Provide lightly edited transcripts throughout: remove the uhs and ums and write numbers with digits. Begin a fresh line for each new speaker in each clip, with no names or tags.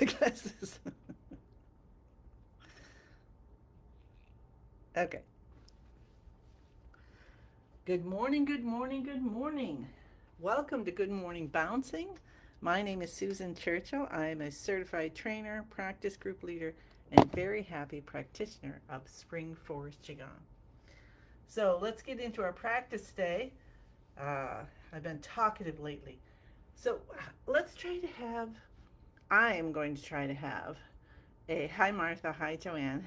Glasses. Okay. Good morning, good morning, good morning. Welcome to Good Morning Bouncing. My name is Susan Churchill. I am a certified trainer, practice group leader, and very happy practitioner of Spring Forest Qigong. So let's get into our practice today. I've been talkative lately. So let's try to have, I am going to try to have a hi Martha, hi Joanne.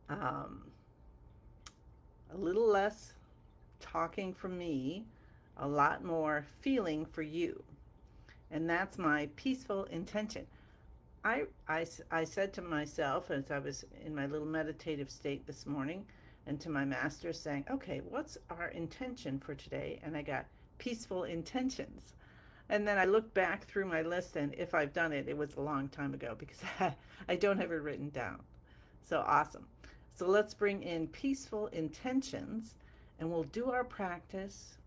um, a little less talking for me, a lot more feeling for you. And that's my peaceful intention. I said to myself as I was in my little meditative state this morning, and to my master saying, okay, what's our intention for today? And I got peaceful intentions. And then I looked back through my list, and if I've done it, it was a long time ago because I don't have it written down. So awesome. So let's bring in peaceful intentions, and we'll do our practice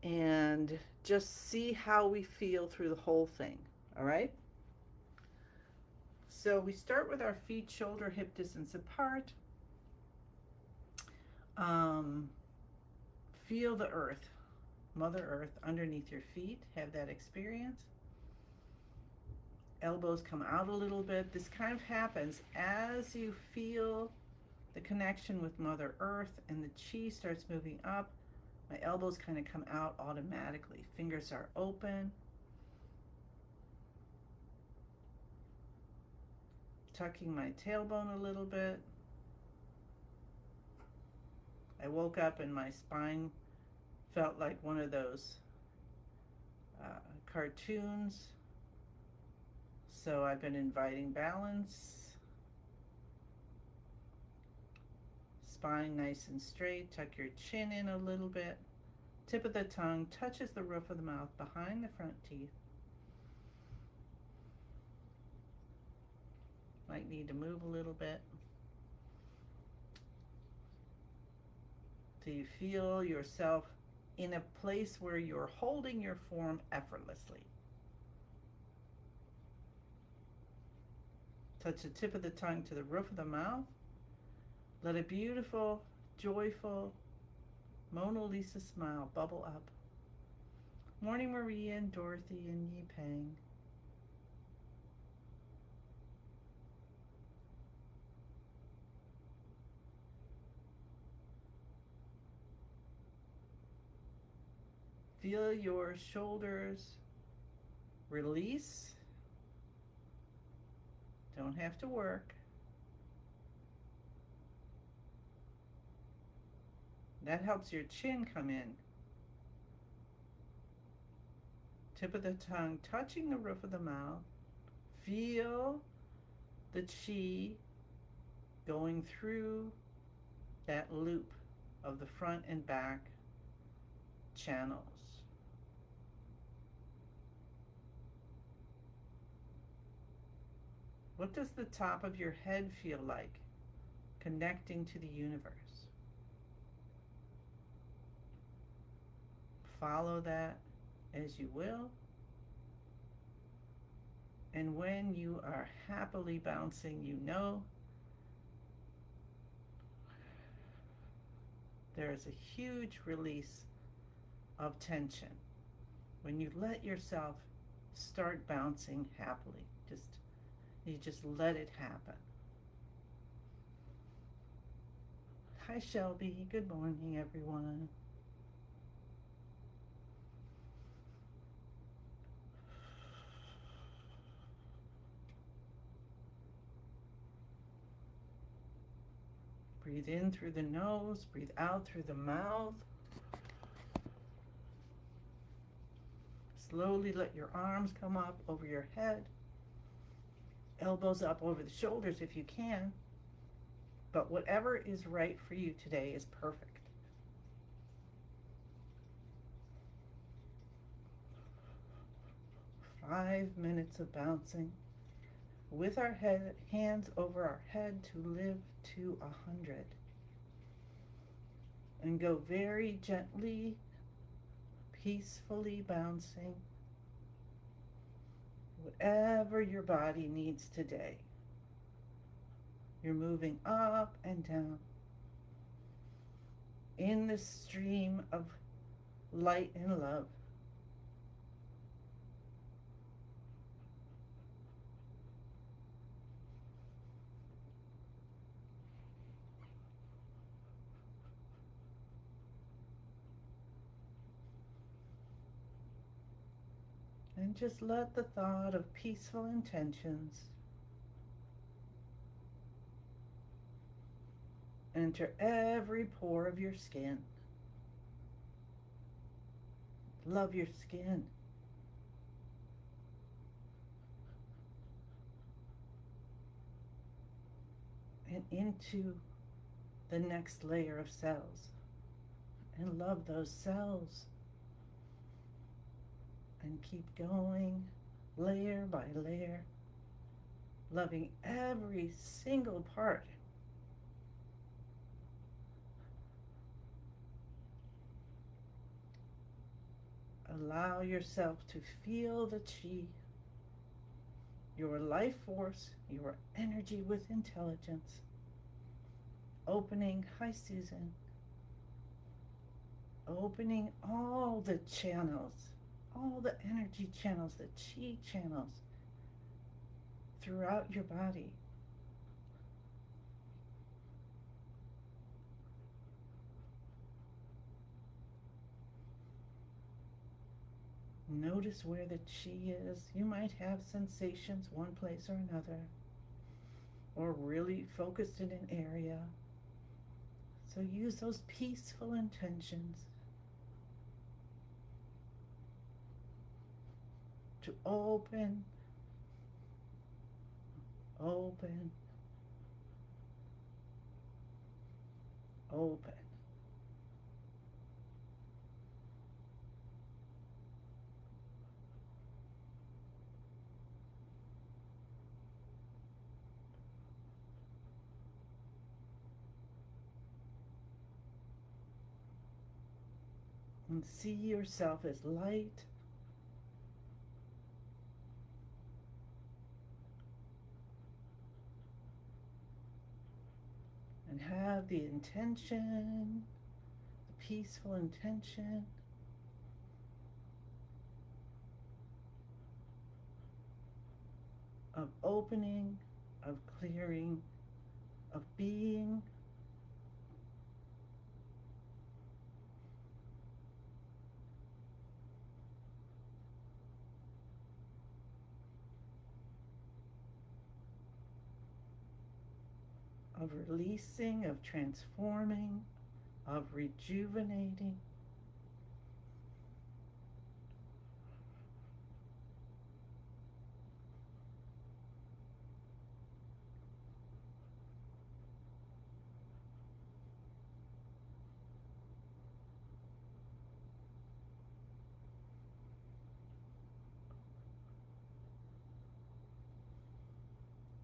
and just see how we feel through the whole thing. All right? So we start with our feet shoulder hip distance apart. Um, Feel the earth, Mother Earth underneath your feet. Have that experience. Elbows come out a little bit. This kind of happens as you feel the connection with Mother Earth and the chi starts moving up. My elbows kind of come out automatically. Fingers are open. Tucking my tailbone a little bit. I woke up and my spine felt like one of those cartoons. So I've been inviting balance. Spine nice and straight. Tuck your chin in a little bit. Tip of the tongue touches the roof of the mouth behind the front teeth. Might need to move a little bit. Do you feel yourself in a place where you're holding your form effortlessly? Touch the tip of the tongue to the roof of the mouth. Let a beautiful, joyful Mona Lisa smile bubble up. Morning Maria and Dorothy and Yi Peng. Feel your shoulders release. Don't have to work. That helps your chin come in. Tip of the tongue touching the roof of the mouth. Feel the chi going through that loop of the front and back channels. What does the top of your head feel like connecting to the universe? Follow that as you will. And when you are happily bouncing, you know there is a huge release of tension when you let yourself start bouncing happily. You just let it happen. Hi Shelby, good morning everyone. Breathe in through the nose, breathe out through the mouth. Slowly let your arms come up over your head. Elbows up over the shoulders if you can. But whatever is right for you today is perfect. Five minutes of bouncing with our hands over our head to live to 100. And go very gently, peacefully bouncing Whatever your body needs today, you're moving up and down in this stream of light and love. And just let the thought of peaceful intentions enter every pore of your skin. Love your skin. And into the next layer of cells. And love those cells. And keep going layer by layer, loving every single part. Allow yourself to feel the chi, your life force, your energy with intelligence, opening, hi Susan, opening all the channels, all the energy channels, the chi channels throughout your body. Notice where the chi is. You might have sensations one place or another, or really focused in an area. So use those peaceful intentions to open, open, open. And see yourself as light, and have the intention, the peaceful intention of opening, of clearing, of being, of releasing, of transforming, of rejuvenating.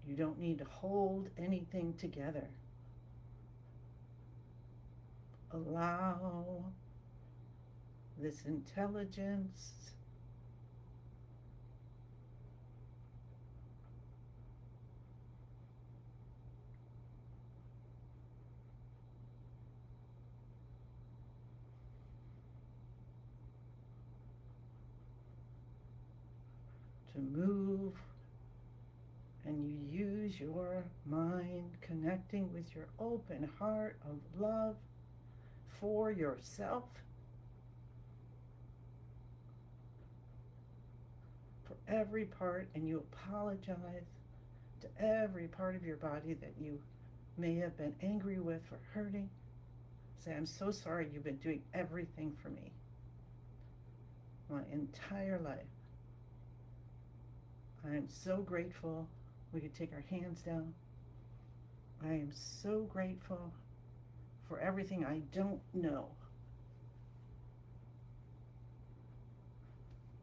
You don't need to hold anything together. Allow this intelligence to move, and you use your mind connecting with your open heart of love for yourself, for every part, and you apologize to every part of your body that you may have been angry with for hurting. Say, I'm so sorry, you've been doing everything for me my entire life. I am so grateful. We could take our hands down. I am so grateful for everything I don't know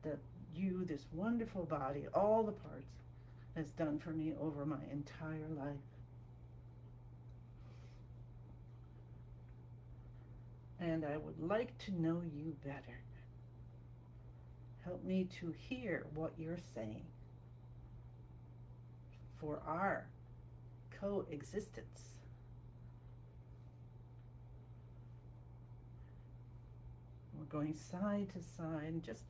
that you, this wonderful body, all the parts, has done for me over my entire life. And I would like to know you better. Help me to hear what you're saying. for our coexistence. We're going side to side and just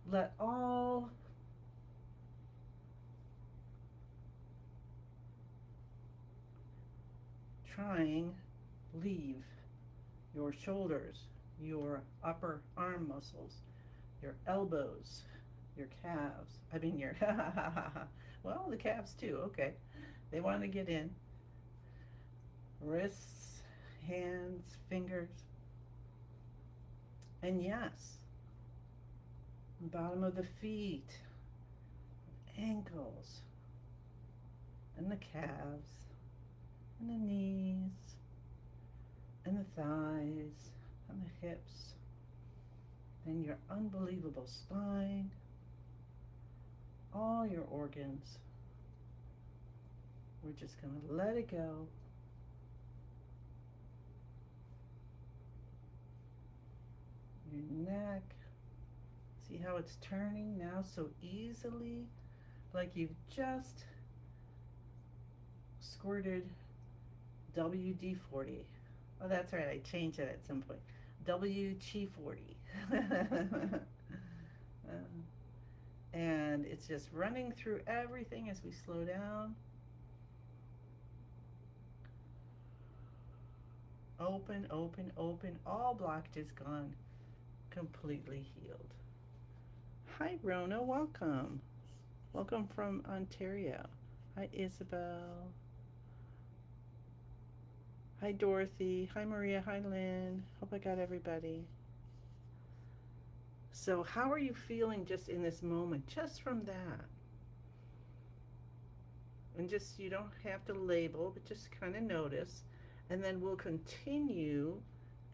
let all trying leave your shoulders, your upper arm muscles, your elbows, your calves. I mean, your, well, the calves too, okay. They want to get in. Wrists, hands, fingers. And yes, bottom of the feet, ankles, and the calves, and the knees, and the thighs, and the hips, and your unbelievable spine, all your organs. We're just going to let it go. Your neck. See how it's turning now so easily? Like you've just squirted WD-40. Oh, that's right. I changed it at some point. WG-40. And it's just running through everything as we slow down. Open, open, open. All blockages gone. Completely healed. Hi, Rona. Welcome. Welcome from Ontario. Hi, Isabel. Hi, Dorothy. Hi, Maria. Hi, Lynn. Hope I got everybody. So how are you feeling just in this moment, just from that? And just, you don't have to label, but just kind of notice. And then we'll continue,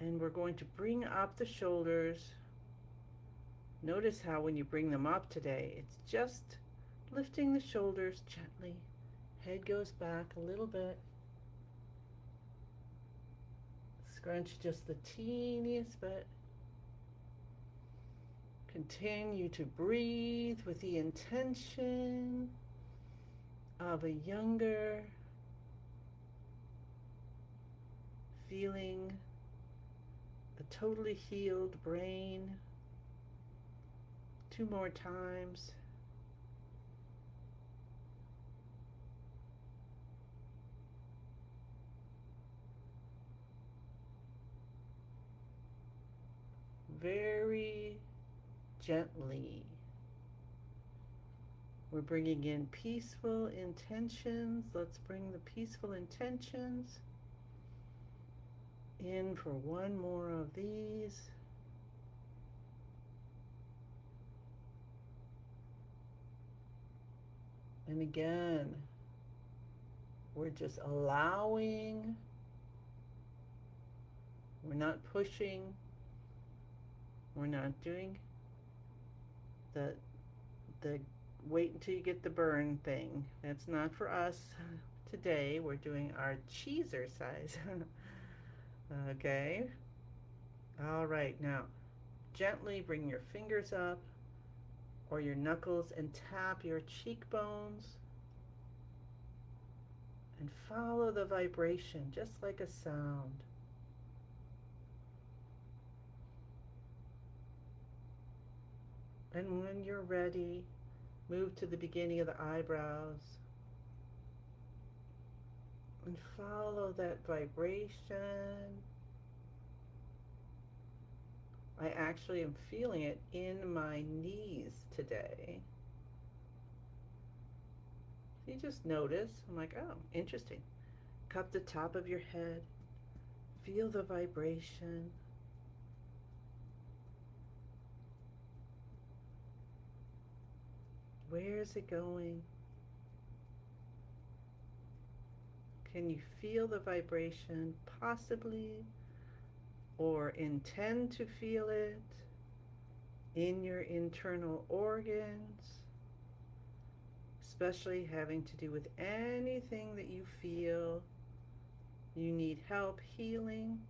and we're going to bring up the shoulders. Notice how when you bring them up today, it's just lifting the shoulders gently. Head goes back a little bit. Scrunch just the teeniest bit. Continue to breathe with the intention of a younger, feeling a totally healed brain. 2 more times. Very gently, we're bringing in peaceful intentions. Let's bring the peaceful intentions in for 1 more of these. And again, we're just allowing, we're not pushing, we're not doing the wait until you get the burn thing. That's not for us today. We're doing our cheesercise. Okay. All right, now gently bring your fingers up or your knuckles and tap your cheekbones and follow the vibration just like a sound. And when you're ready, move to the beginning of the eyebrows and follow that vibration. I actually am feeling it in my knees today. You just notice, I'm like, oh, interesting. Cup the top of your head, feel the vibration. Where is it going? Can you feel the vibration possibly, or intend to feel it in your internal organs, especially having to do with anything that you feel you need help healing?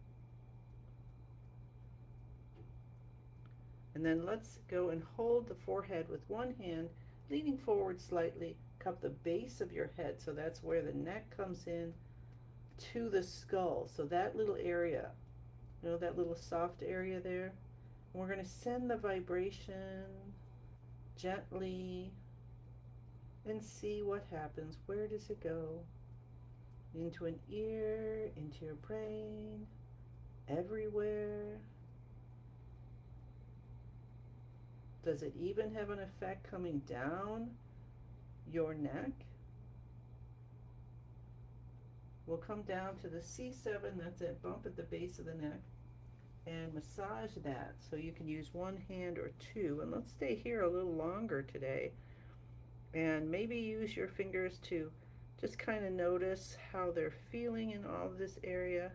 And then let's go and hold the forehead with one hand leaning forward slightly. Cup the base of your head, so that's where the neck comes in to the skull. So that little area, you know, that little soft area there. And we're going to send the vibration gently and see what happens. Where does it go? Into an ear, into your brain, everywhere. Does it even have an effect coming down your neck? We'll come down to the C7, that's that bump at the base of the neck, and massage that. So you can use one hand or two. And let's stay here a little longer today. And maybe use your fingers to just kind of notice how they're feeling in all of this area.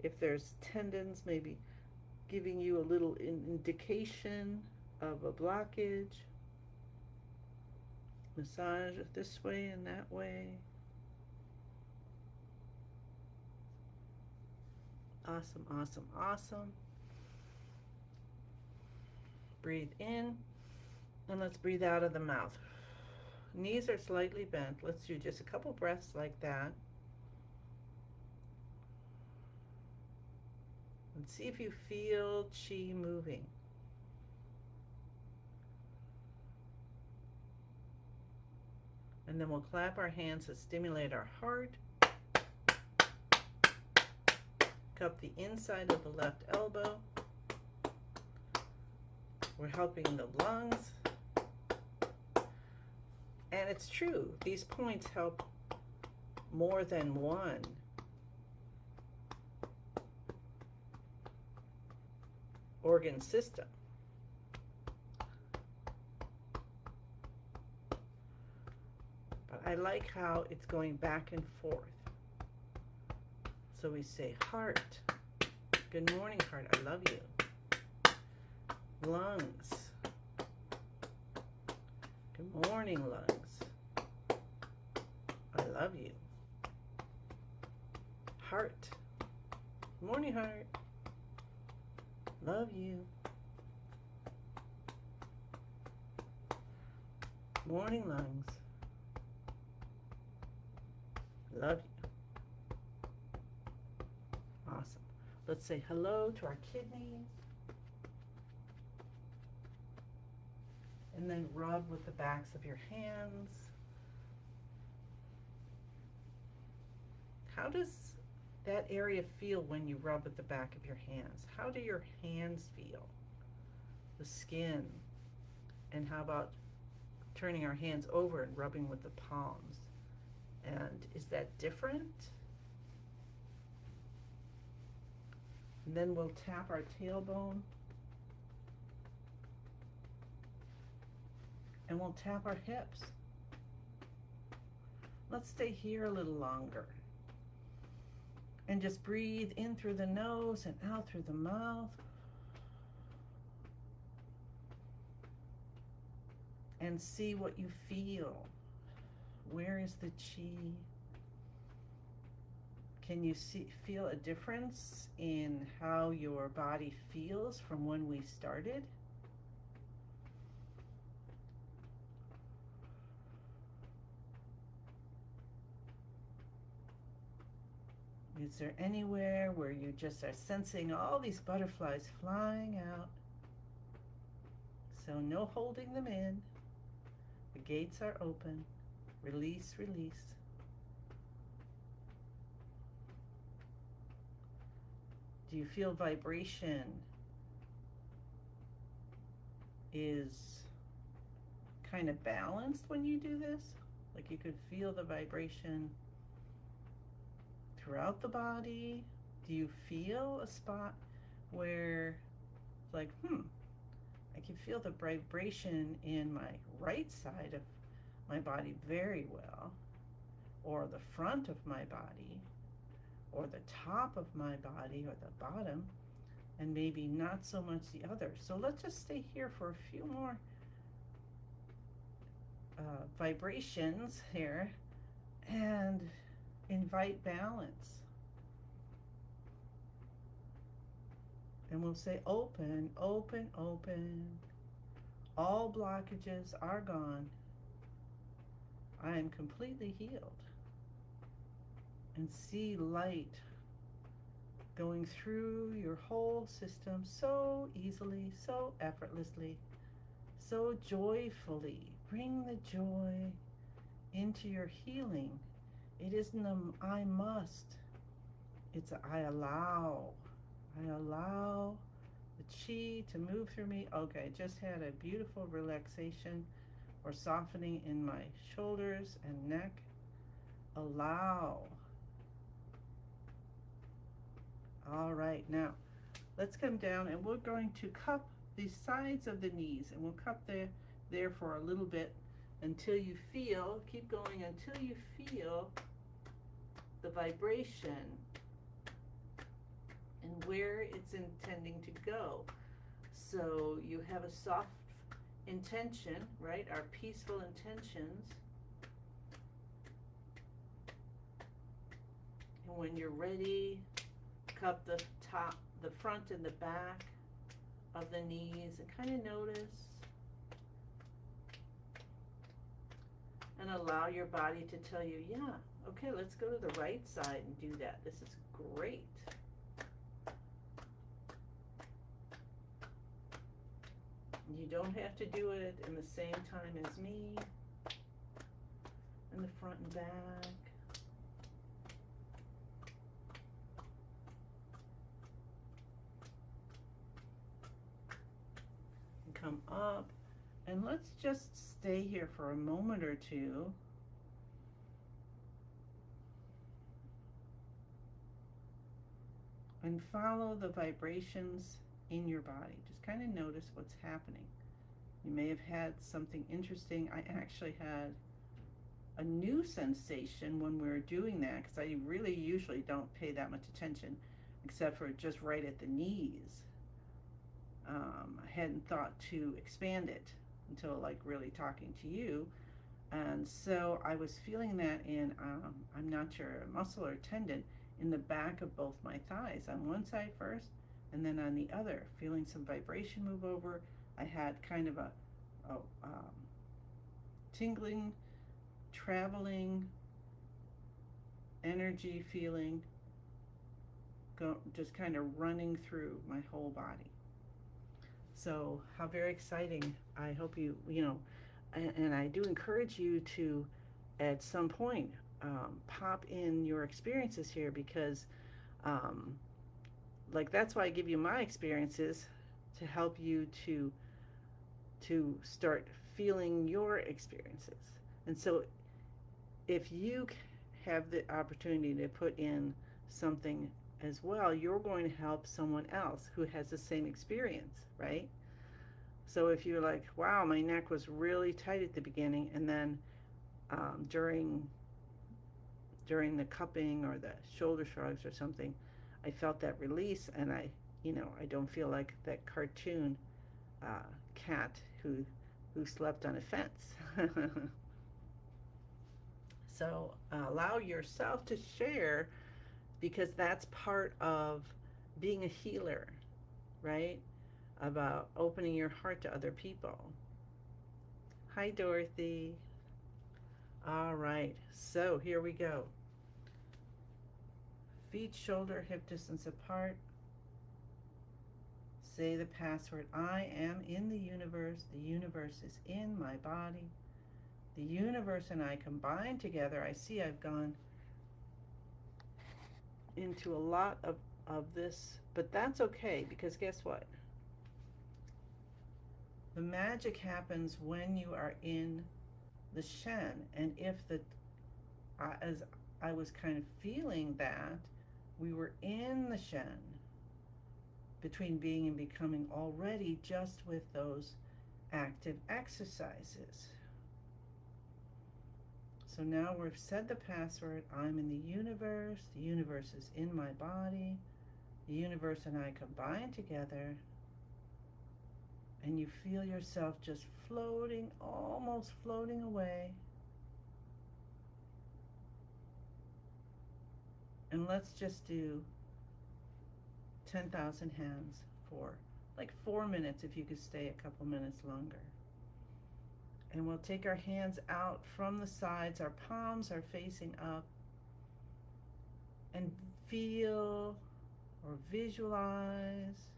If there's tendons, maybe giving you a little indication of a blockage. Massage it this way and that way. Awesome, awesome, awesome. Breathe in, and let's breathe out of the mouth. Knees are slightly bent. Let's do just a couple breaths like that. And see if you feel chi moving. And then we'll clap our hands to stimulate our heart. Cup the inside of the left elbow. We're helping the lungs. And it's true, these points help more than one organ system. But I like how it's going back and forth. So we say heart. Good morning, heart. I love you. Lungs. Good morning, lungs. I love you. Heart. Good morning, heart. Love you. Morning, lungs. Love you. Awesome. Let's say hello to our kidneys. And then rub with the backs of your hands. How does that area feel when you rub with the back of your hands? How do your hands feel? The skin. And how about turning our hands over and rubbing with the palms? And is that different? And then we'll tap our tailbone. And we'll tap our hips. Let's stay here a little longer. And just breathe in through the nose and out through the mouth. And see what you feel. Where is the chi? Can you feel a difference in how your body feels from when we started? Is there anywhere where you just are sensing all these butterflies flying out? So no holding them in. The gates are open. Release, release. Do you feel vibration is kind of balanced when you do this? Like you could feel the vibration throughout the body? Do you feel a spot where it's like, I can feel the vibration in my right side of my body very well, or the front of my body, or the top of my body, or the bottom, and maybe not so much the other. So let's just stay here for a few more vibrations here and invite balance. And we'll say open, open, open, All blockages are gone. I am completely healed. And see light going through your whole system so easily, so effortlessly, so joyfully. Bring the joy into your healing. It isn't a I must, it's a I allow. I allow the chi to move through me. Okay, just had a beautiful relaxation or softening in my shoulders and neck. Allow. All right, now let's come down and we're going to cup the sides of the knees, and we'll cup there for a little bit until you feel, keep going until you feel the vibration and where it's intending to go. So you have a soft intention, right? Our peaceful intentions. And when you're ready, cup the top, the front and the back of the knees and kind of notice and allow your body to tell you, yeah, okay, let's go to the right side and do that. This is great. You don't have to do it in the same time as me, in the front and back. And come up, and let's just stay here for a moment or two. And follow the vibrations in your body. Just kind of notice what's happening. You may have had something interesting. I actually had a new sensation when we were doing that, because I really usually don't pay that much attention except for just right at the knees. I hadn't thought to expand it until like really talking to you. And so I was feeling that in, I'm not sure, a muscle or tendon in the back of both my thighs, on one side first and then on the other, feeling some vibration move over. I had kind of a tingling, traveling energy feeling just kind of running through my whole body. So how very exciting. I hope you know, and I do encourage you to at some point pop in your experiences here, because like that's why I give you my experiences, to help you to start feeling your experiences. And so if you have the opportunity to put in something as well, you're going to help someone else who has the same experience, right? So if you're like, wow, my neck was really tight at the beginning, and then during the cupping or the shoulder shrugs or something, I felt that release, and I don't feel like that cartoon cat who slept on a fence. So allow yourself to share, because that's part of being a healer, right? About opening your heart to other people. Hi, Dorothy. All right, so here we go. Feet shoulder hip distance apart. Say the password. I am in the universe. The universe is in my body. The universe and I combine together. I see I've gone into a lot of this, but that's okay, because guess what? The magic happens when you are in the Shen. And if as I was kind of feeling that, we were in the Shen, between being and becoming already, just with those active exercises. So now we've said the password. I'm in the universe is in my body, the universe and I combine together, and you feel yourself just floating, almost floating away. And let's just do 10,000 hands for like 4 minutes, if you could stay a couple minutes longer. And we'll take our hands out from the sides. Our palms are facing up. And feel or visualize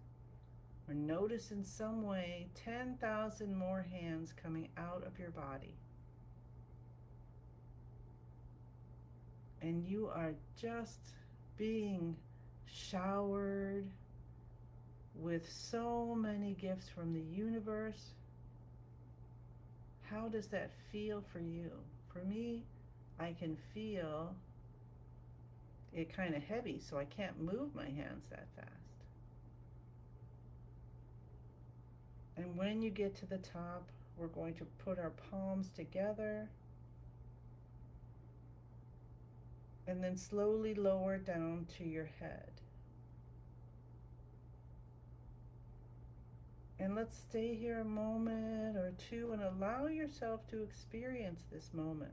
or notice in some way 10,000 more hands coming out of your body. And you are just being showered with so many gifts from the universe. How does that feel for you? For me, I can feel it kind of heavy, so I can't move my hands that fast. And when you get to the top, we're going to put our palms together and then slowly lower down to your head. And let's stay here a moment or two and allow yourself to experience this moment.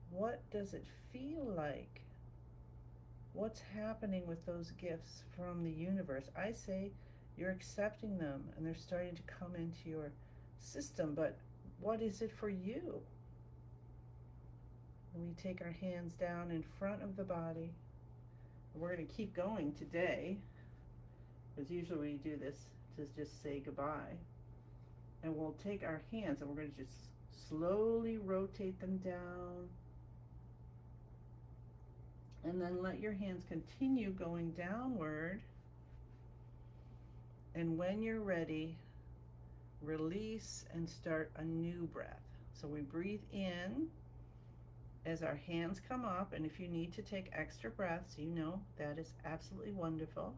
What does it feel like? What's happening with those gifts from the universe? I say you're accepting them and they're starting to come into your system, but what is it for you? And we take our hands down in front of the body. We're going to keep going today, because usually we do this to just say goodbye. And we'll take our hands and we're going to just slowly rotate them down. And then let your hands continue going downward. And when you're ready, release and start a new breath. So we breathe in as our hands come up, and if you need to take extra breaths, you know that is absolutely wonderful.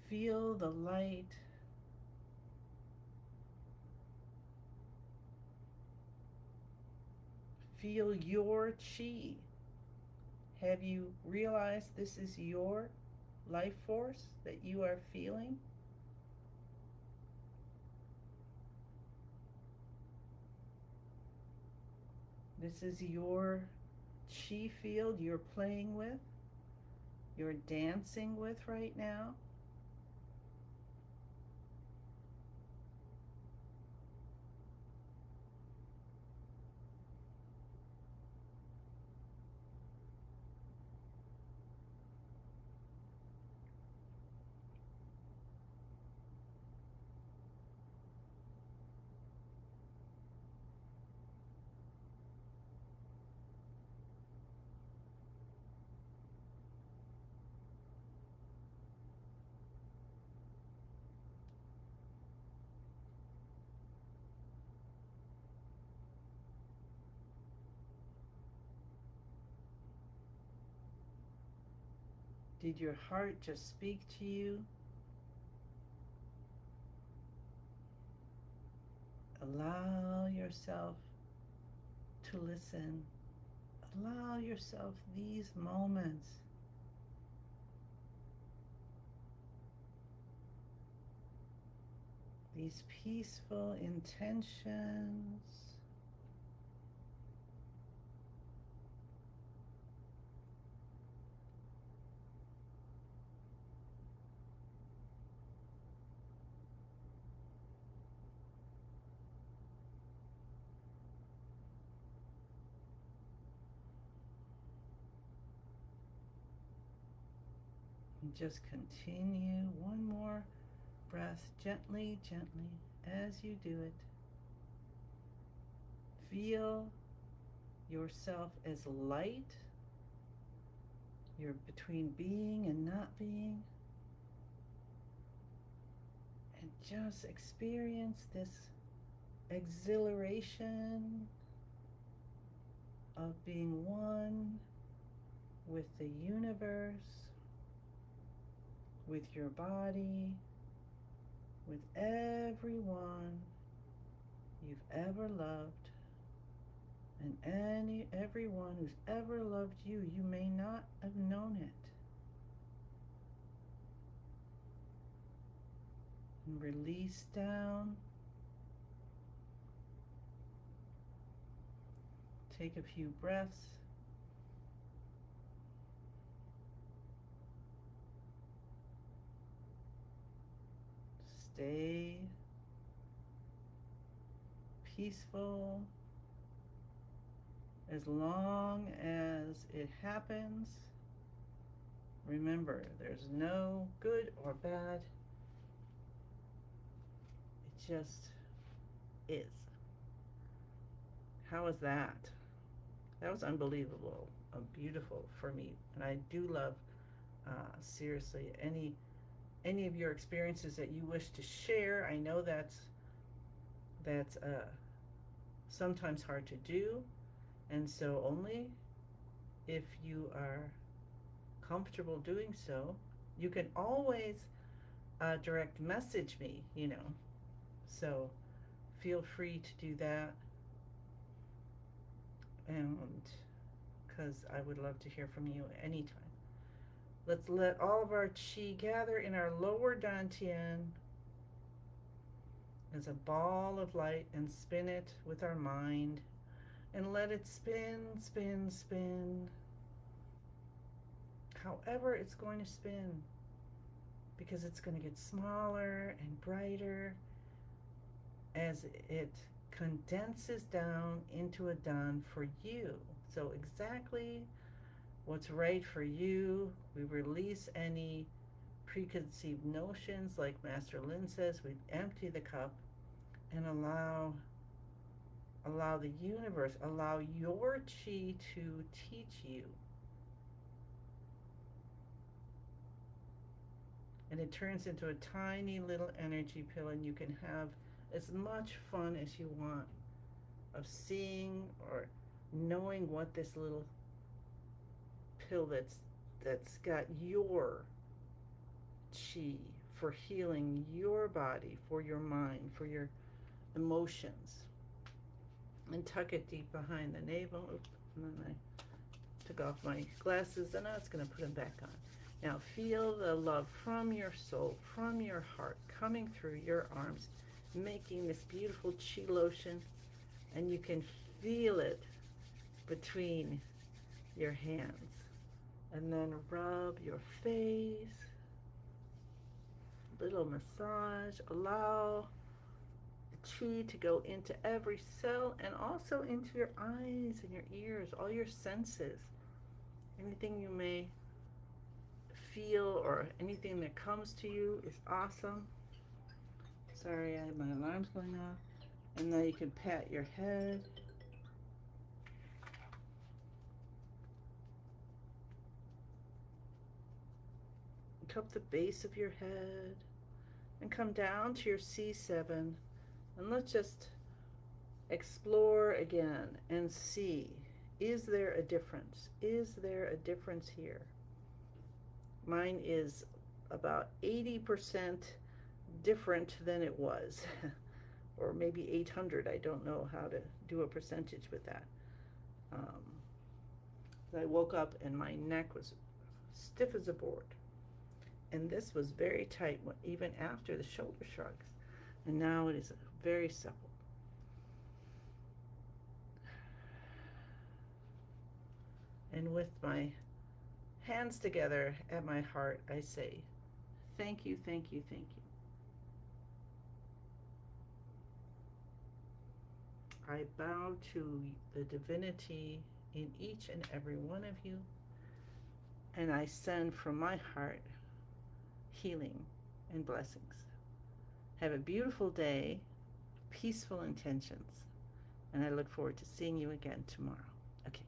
Feel the light. Feel your chi. Have you realized this is your life force that you are feeling? This is your chi field you're playing with, you're dancing with right now. Did your heart just speak to you? Allow yourself to listen. Allow yourself these moments. These peaceful intentions. And just continue one more breath, gently, gently, as you do it. Feel yourself as light. You're between being and not being. And just experience this exhilaration of being one with the universe, with your body, with everyone you've ever loved, and everyone who's ever loved you. You may not have known it. And release down. Take a few breaths. Stay peaceful as long as it happens. Remember, there's no good or bad. It just is. How was that? That was unbelievable, beautiful for me. And I do love, seriously, any of your experiences that you wish to share. I know that's sometimes hard to do, and so only if you are comfortable doing so, you can always direct message me, So feel free to do that, and because I would love to hear from you anytime. Let's let all of our chi gather in our lower dantian as a ball of light and spin it with our mind and let it spin, spin, spin. However it's going to spin, because it's going to get smaller and brighter as it condenses down into a dan for you. So exactly what's right for you. We release any preconceived notions, like Master Lin says. We empty the cup and allow the universe, allow your chi to teach you. And it turns into a tiny little energy pill, and you can have as much fun as you want of seeing or knowing what this little pill that's got your chi for healing your body, for your mind, for your emotions. And tuck it deep behind the navel. Oops, and then I took off my glasses, and I was going to put them back on. Now feel the love from your soul, from your heart, coming through your arms, making this beautiful chi lotion, and you can feel it between your hands. And then rub your face, little massage. Allow the chi to go into every cell and also into your eyes and your ears, all your senses. Anything you may feel or anything that comes to you is awesome. Sorry, I have my alarms going off. And now you can pat your head. Cup the base of your head and come down to your C7, and let's just explore again and see, is there a difference? Is there a difference here? Mine is about 80% different than it was, or maybe 800. I don't know how to do a percentage with that. I woke up and my neck was stiff as a board. And this was very tight even after the shoulder shrugs. And now it is very supple. And with my hands together at my heart, I say, thank you, thank you, thank you. I bow to the divinity in each and every one of you, and I send from my heart healing and blessings. Have a beautiful day, peaceful intentions, and I look forward to seeing you again tomorrow. Okay.